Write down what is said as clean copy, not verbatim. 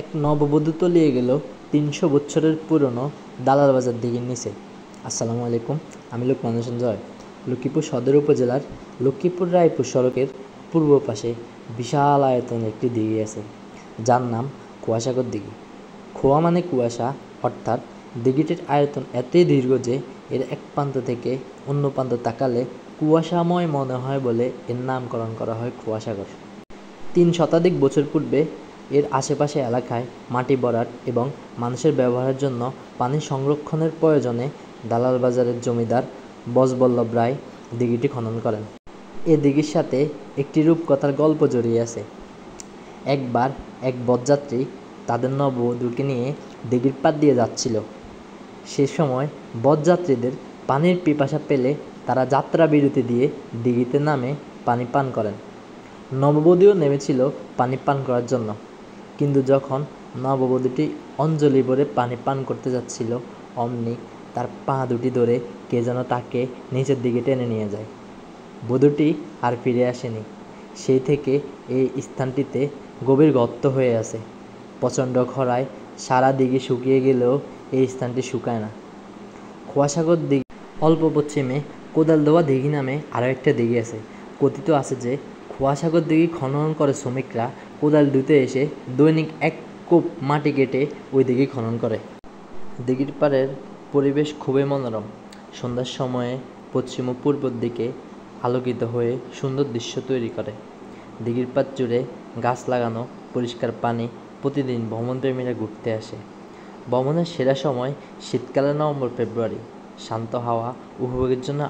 এক নববধূ তলিয়ে গেল ৩০০ বছরের পুরনো দালাল বাজার দিঘির নিচে। আসসালামু আলাইকুম, আমি লোকমান হোসেন জয়। লক্ষ্মীপুর সদর উপজেলার লক্ষ্মীপুর রায়পুর সড়কের পূর্ব পাশে বিশাল আয়তনের একটি দিঘি আছে, যার নাম কুয়াসাগর দিঘি। খোয়া মানে কুয়াশা, অর্থাৎ দিঘিটির আয়তন এতই দীর্ঘ যে এর এক প্রান্ত থেকে অন্য প্রান্ত তাকালে কুয়াশাময় মনে হয় বলে এর নামকরণ করা হয় কুয়াসাগর। ৩ শতাধিক বছর পূর্বে এর আশেপাশে এলাকায় মাটি ভরাট এবং মানুষের ব্যবহারের জন্য পানি সংরক্ষণের প্রয়োজনে দালাল বাজারের জমিদার বজবল্লভ রায় দিঘিটি খনন করেন। এ দিঘির সাথে একটি রূপকথার গল্প জড়িয়ে আছে। একবার এক বরযাত্রী তাদের নববধূকে নিয়ে দিঘির পাড় দিয়ে যাচ্ছিল। সে সময় বরযাত্রীদের পানির পিপাসা পেলে তারা যাত্রা বিরতি দিয়ে দিঘিতে নামে পানি পান করেন। নববধূও নেমেছিল পানি পান করার জন্য, কিন্তু যখন নববধূটি অঞ্জলি ভরে পানি পান করতে যাচ্ছিল, অমনি তার পা দুটি ধরে কে যেন তাকে নিচের দিকে টেনে নিয়ে যায়। বধূটি আর ফিরে আসেনি। সেই থেকে এই স্থানটিতে গভীর গর্ত হয়ে আছে। প্রচণ্ড খরায় সারা দিঘি শুকিয়ে গেলেও এই স্থানটি শুকায় না। কুয়াসাগর দিঘি অল্প পশ্চিমে কোদালদোয়া দিঘি নামে আরও একটা দিঘি আছে। কথিত আছে যে কুয়াসাগর দিঘি খনন করে শ্রমিকরা কোদাল ধুতে এসে দৈনিক 1 কূপ মাটি কেটে ওই দিঘি খনন করে। দিঘির পাড়ের পরিবেশ খুবই মনোরম। সন্ধ্যার সময়ে পশ্চিম ও পূর্বের দিকে আলোকিত হয়ে সুন্দর দৃশ্য তৈরি করে। দিঘির পাড় জুড়ে গাছ লাগানো, পরিষ্কার পানি, প্রতিদিন ভ্রমণপ্রেমীরা ঘুরতে আসে। ভ্রমণের সেরা সময় শীতকালে নভেম্বর-ফেব্রুয়ারি। শান্ত হাওয়া উপভোগের জন্য